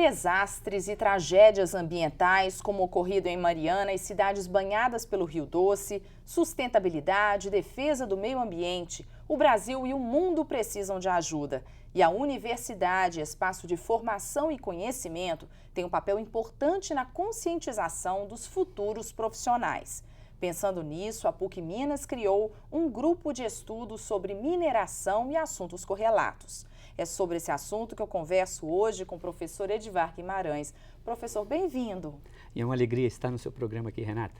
Desastres e tragédias ambientais, como ocorrido em Mariana e cidades banhadas pelo Rio Doce, sustentabilidade, defesa do meio ambiente, o Brasil e o mundo precisam de ajuda. E a universidade, espaço de formação e conhecimento, tem um papel importante na conscientização dos futuros profissionais. Pensando nisso, a PUC Minas criou um grupo de estudo sobre mineração e assuntos correlatos. É sobre esse assunto que eu converso hoje com o professor Edivar Guimarães. Professor, bem-vindo. E é uma alegria estar no seu programa aqui, Renata.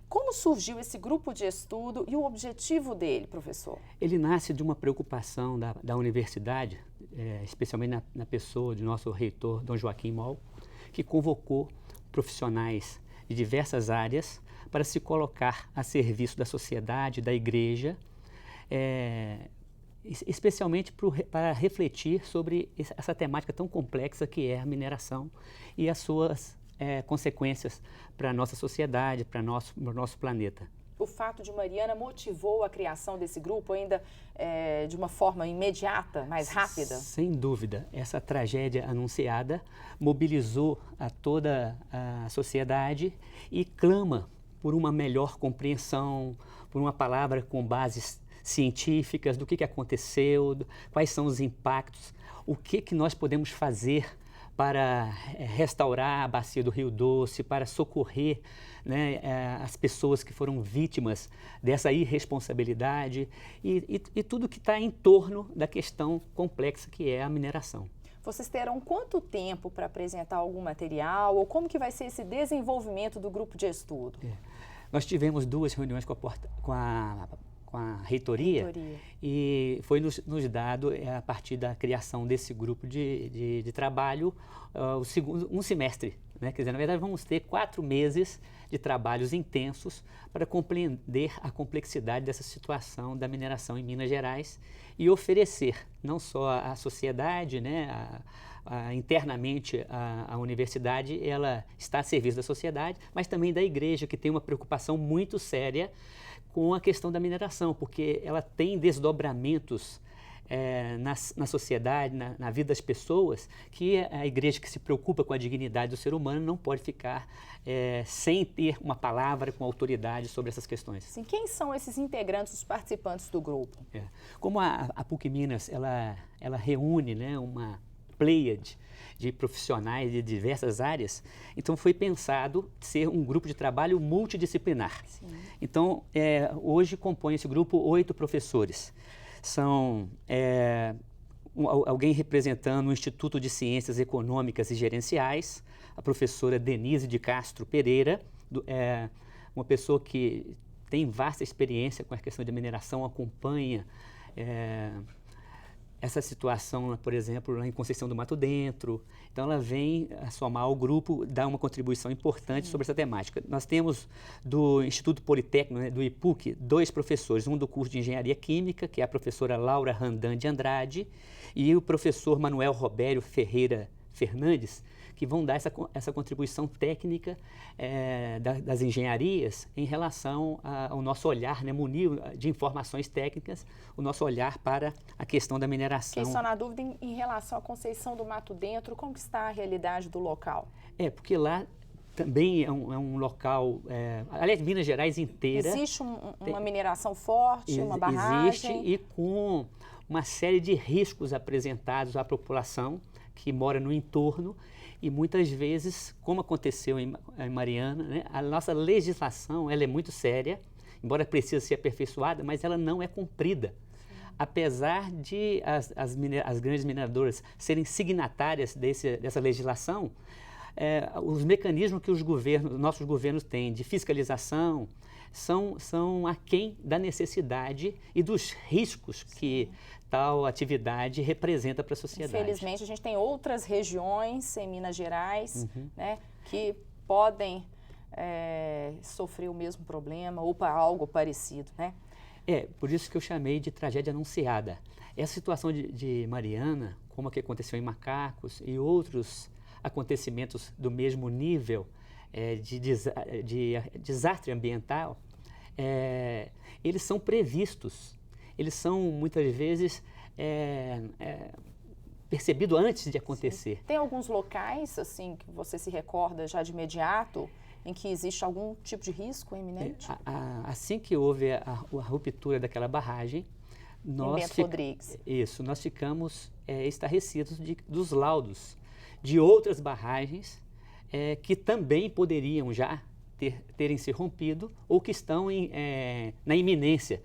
Como surgiu esse grupo de estudo e o objetivo dele, professor? Ele nasce de uma preocupação da universidade, especialmente na pessoa do nosso reitor, Dom Joaquim Moll, que convocou profissionais de diversas áreas para se colocar a serviço da sociedade, da igreja, especialmente para refletir sobre essa temática tão complexa que é a mineração e as suas consequências para a nossa sociedade, para o nosso planeta. O fato de Mariana motivou a criação desse grupo ainda de uma forma imediata, mais rápida? Sem dúvida. Essa tragédia anunciada mobilizou a toda a sociedade e clama por uma melhor compreensão, por uma palavra com bases científicas do que aconteceu, quais são os impactos, o que nós podemos fazer para restaurar a bacia do Rio Doce, para socorrer, né, as pessoas que foram vítimas dessa irresponsabilidade e tudo que está em torno da questão complexa que é a mineração. Vocês terão quanto tempo para apresentar algum material ou como que vai ser esse desenvolvimento do grupo de estudo? Nós tivemos 2 reuniões com a reitoria e foi nos dado, a partir da criação desse grupo de trabalho, um semestre. Né? Quer dizer, na verdade, vamos ter 4 meses de trabalhos intensos para compreender a complexidade dessa situação da mineração em Minas Gerais e oferecer não só à sociedade, né, internamente a universidade, ela está a serviço da sociedade, mas também da igreja, que tem uma preocupação muito séria com a questão da mineração, porque ela tem desdobramentos na sociedade, na vida das pessoas, que a igreja que se preocupa com a dignidade do ser humano não pode ficar sem ter uma palavra com autoridade sobre essas questões. Sim, quem são esses integrantes, os participantes do grupo? Como a PUC Minas, ela reúne, né, uma pleiade de profissionais de diversas áreas, então foi pensado ser um grupo de trabalho multidisciplinar. Sim. Então, hoje compõe esse grupo 8 professores. São alguém representando o Instituto de Ciências Econômicas e Gerenciais, a professora Denise de Castro Pereira, uma pessoa que tem vasta experiência com a questão de mineração, acompanha essa situação, por exemplo, lá em Conceição do Mato Dentro. Então, ela vem a somar ao grupo, dar uma contribuição importante sobre essa temática. Nós temos do Instituto Politécnico, né, do IPUC, 2 professores, um do curso de Engenharia Química, que é a professora Laura Randan de Andrade, e o professor Manuel Robério Ferreira Fernandes, que vão dar essa contribuição técnica das engenharias em relação ao nosso olhar, né, munido de informações técnicas, o nosso olhar para a questão da mineração. Quem está na dúvida em relação à Conceição do Mato Dentro, como que está a realidade do local? Porque lá também é um local, aliás, Minas Gerais inteira. Existe uma mineração forte, uma barragem? Existe, e com uma série de riscos apresentados à população que mora no entorno. E muitas vezes, como aconteceu em Mariana, né, a nossa legislação ela é muito séria, embora precise ser aperfeiçoada, mas ela não é cumprida. Sim. Apesar de as grandes mineradoras serem signatárias dessa legislação, os mecanismos que os nossos governos têm de fiscalização são aquém da necessidade e dos riscos que tal atividade representa para a sociedade. Infelizmente, a gente tem outras regiões em Minas Gerais, né, que podem sofrer o mesmo problema ou algo parecido, né? Por isso que eu chamei de tragédia anunciada. Essa situação de Mariana, como a que aconteceu em Macacos e outros acontecimentos do mesmo nível de desastre ambiental, eles são previstos. Eles são, muitas vezes, percebido antes de acontecer. Sim. Tem alguns locais, assim, que você se recorda já de imediato, em que existe algum tipo de risco iminente? Assim que houve a ruptura daquela barragem, nós ficamos estarrecidos dos laudos de outras barragens que também poderiam já terem se rompido ou que estão na iminência.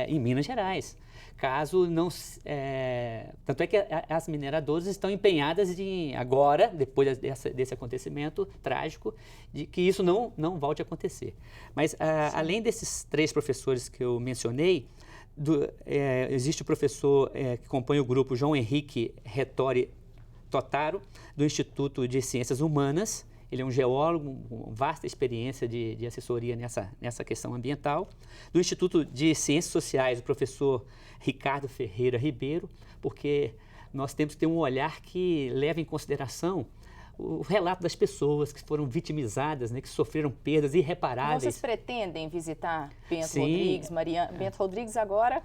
Em Minas Gerais. Caso não... tanto é que as mineradoras estão empenhadas agora, depois desse acontecimento trágico, de que isso não volte a acontecer. Mas, além desses 3 professores que eu mencionei, existe o professor que compõe o grupo, João Henrique Rettori Totaro, do Instituto de Ciências Humanas. Ele é um geólogo com vasta experiência de assessoria nessa questão ambiental. Do Instituto de Ciências Sociais, o professor Ricardo Ferreira Ribeiro, porque nós temos que ter um olhar que leve em consideração o relato das pessoas que foram vitimizadas, né, que sofreram perdas irreparáveis. Vocês pretendem visitar Bento Rodrigues, Mariana? Bento Rodrigues agora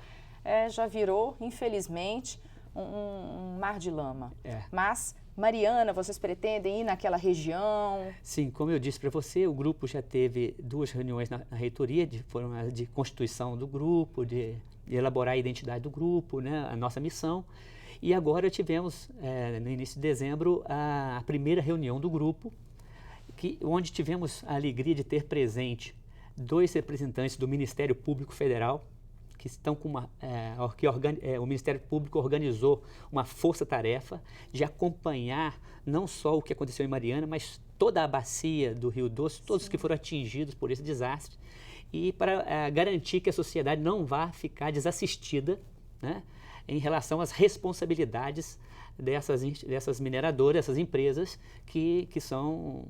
já virou, infelizmente, um mar de lama. Mas Mariana, vocês pretendem ir naquela região? Sim, como eu disse para você, o grupo já teve 2 reuniões na reitoria, foram de constituição do grupo, de elaborar a identidade do grupo, né, a nossa missão. E agora tivemos, no início de dezembro, a primeira reunião do grupo, onde tivemos a alegria de ter presente 2 representantes do Ministério Público Federal, que estão com o Ministério Público organizou uma força-tarefa de acompanhar não só o que aconteceu em Mariana, mas toda a bacia do Rio Doce, todos que foram atingidos por esse desastre, e para garantir que a sociedade não vá ficar desassistida, né, em relação às responsabilidades dessas mineradoras, essas empresas que são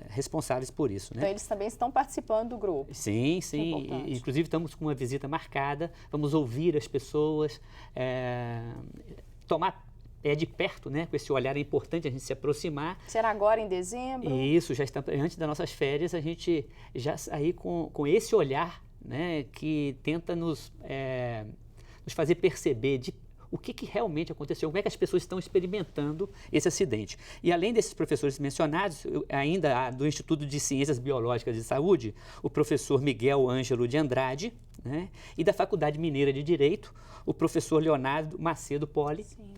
responsáveis por isso. Né? Então, eles também estão participando do grupo. Sim, sim. Inclusive, estamos com uma visita marcada, vamos ouvir as pessoas, tomar de perto, né? Com esse olhar é importante a gente se aproximar. Será agora em dezembro? Isso, já está, antes das nossas férias, a gente já sair com esse olhar, né? Que tenta nos fazer perceber o que realmente aconteceu, como é que as pessoas estão experimentando esse acidente. E além desses professores mencionados, ainda do Instituto de Ciências Biológicas e Saúde, o professor Miguel Ângelo de Andrade, né? E da Faculdade Mineira de Direito, o professor Leonardo Macedo Poli. Sim.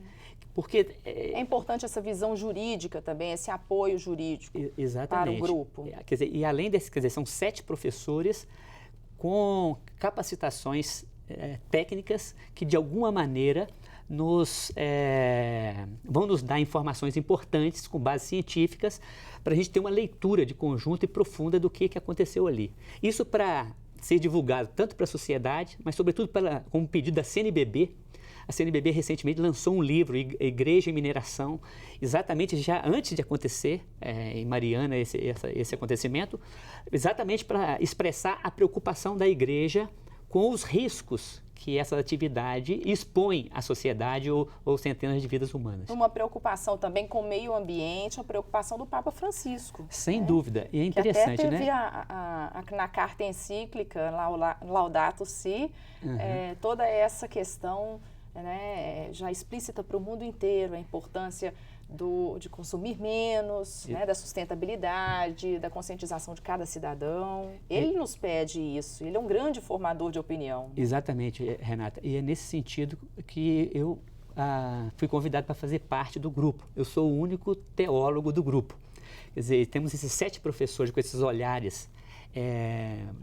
Porque é importante essa visão jurídica também, esse apoio jurídico para o grupo. Quer dizer, e além desses, são 7 professores com capacitações técnicas que, de alguma maneira, vão nos dar informações importantes, com bases científicas, para a gente ter uma leitura de conjunto e profunda do que aconteceu ali. Isso para ser divulgado tanto para a sociedade, mas sobretudo como pedido da CNBB. A CNBB recentemente lançou um livro, Igreja e Mineração, exatamente já antes de acontecer em Mariana esse acontecimento, exatamente para expressar a preocupação da igreja com os riscos que essa atividade expõe à sociedade ou centenas de vidas humanas. Uma preocupação também com o meio ambiente, uma preocupação do Papa Francisco. Sem dúvida, e é interessante, que até teve, né? Na carta encíclica, Laudato Si, toda essa questão, né, já explícita para o mundo inteiro, a importância de consumir menos, né, da sustentabilidade, da conscientização de cada cidadão. Ele nos pede isso, ele é um grande formador de opinião. Exatamente, Renata. E é nesse sentido que eu fui convidado para fazer parte do grupo. Eu sou o único teólogo do grupo. Quer dizer, temos esses 7 professores com esses olhares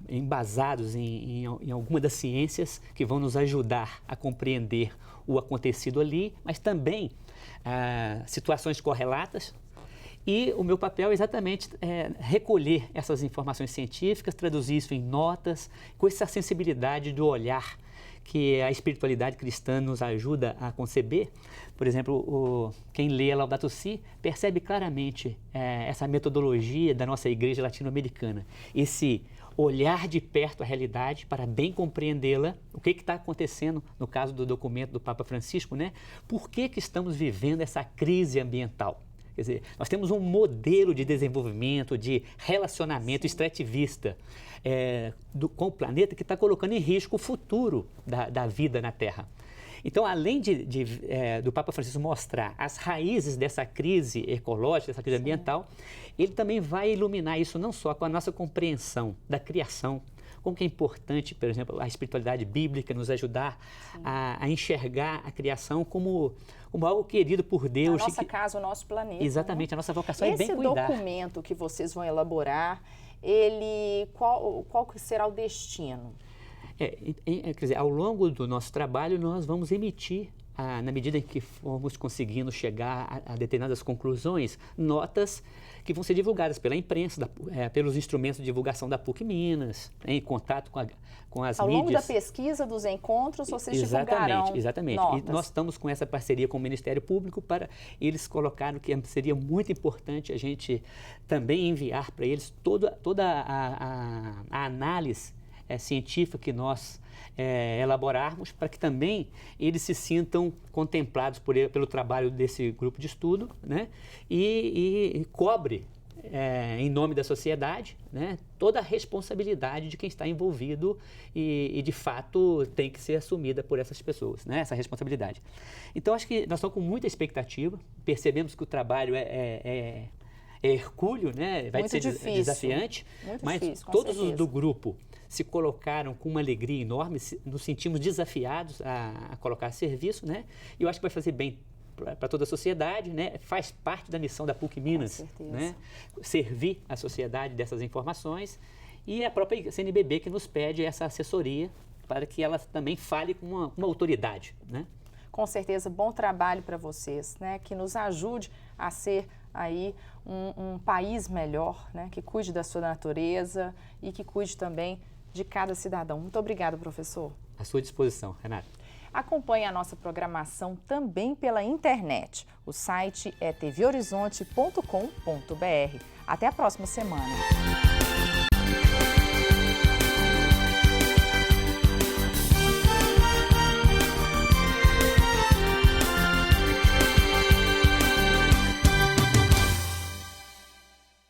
embasados em alguma das ciências que vão nos ajudar a compreender o acontecido ali, mas também situações correlatas. E o meu papel é exatamente recolher essas informações científicas, traduzir isso em notas, com essa sensibilidade do olhar que a espiritualidade cristã nos ajuda a conceber. Por exemplo, quem lê a Laudato Si percebe claramente essa metodologia da nossa igreja latino-americana, esse olhar de perto a realidade para bem compreendê-la, o que está acontecendo no caso do documento do Papa Francisco, né? Por que estamos vivendo essa crise ambiental? Quer dizer, nós temos um modelo de desenvolvimento, de relacionamento extrativista com o planeta que está colocando em risco o futuro da vida na Terra. Então, além do Papa Francisco mostrar as raízes dessa crise ecológica, dessa crise ambiental, ele também vai iluminar isso não só com a nossa compreensão da criação, como que é importante, por exemplo, a espiritualidade bíblica nos ajudar a enxergar a criação como algo querido por Deus. A nossa casa, o nosso planeta. Exatamente, né? A nossa vocação é bem cuidar. Esse documento que vocês vão elaborar, qual que será o destino? Quer dizer, ao longo do nosso trabalho, nós vamos emitir, na medida em que formos conseguindo chegar a determinadas conclusões, notas que vão ser divulgadas pela imprensa, pelos instrumentos de divulgação da PUC Minas, em contato com as mídias. Ao longo da pesquisa, dos encontros, vocês divulgarão notas. E nós estamos com essa parceria com o Ministério Público para eles colocarem que seria muito importante a gente também enviar para eles toda a análise científica que nós elaborarmos, para que também eles se sintam contemplados pelo trabalho desse grupo de estudo, né? E cobre, em nome da sociedade, né, toda a responsabilidade de quem está envolvido e de fato, tem que ser assumida por essas pessoas, né, essa responsabilidade. Então, acho que nós estamos com muita expectativa, percebemos que o trabalho é hercúleo, né? Vai ser desafiante, mas todos os do grupo se colocaram com uma alegria enorme, nos sentimos desafiados a colocar a serviço, né? E eu acho que vai fazer bem para toda a sociedade, né? Faz parte da missão da PUC Minas, né? Servir a sociedade dessas informações, e a própria CNBB que nos pede essa assessoria para que ela também fale com uma autoridade, né? Com certeza, bom trabalho para vocês, né? Que nos ajude a ser aí um país melhor, né? Que cuide da sua natureza e que cuide também de cada cidadão. Muito obrigada, professor. À sua disposição, Renata. Acompanhe a nossa programação também pela internet. O site é tvhorizonte.com.br. Até a próxima semana.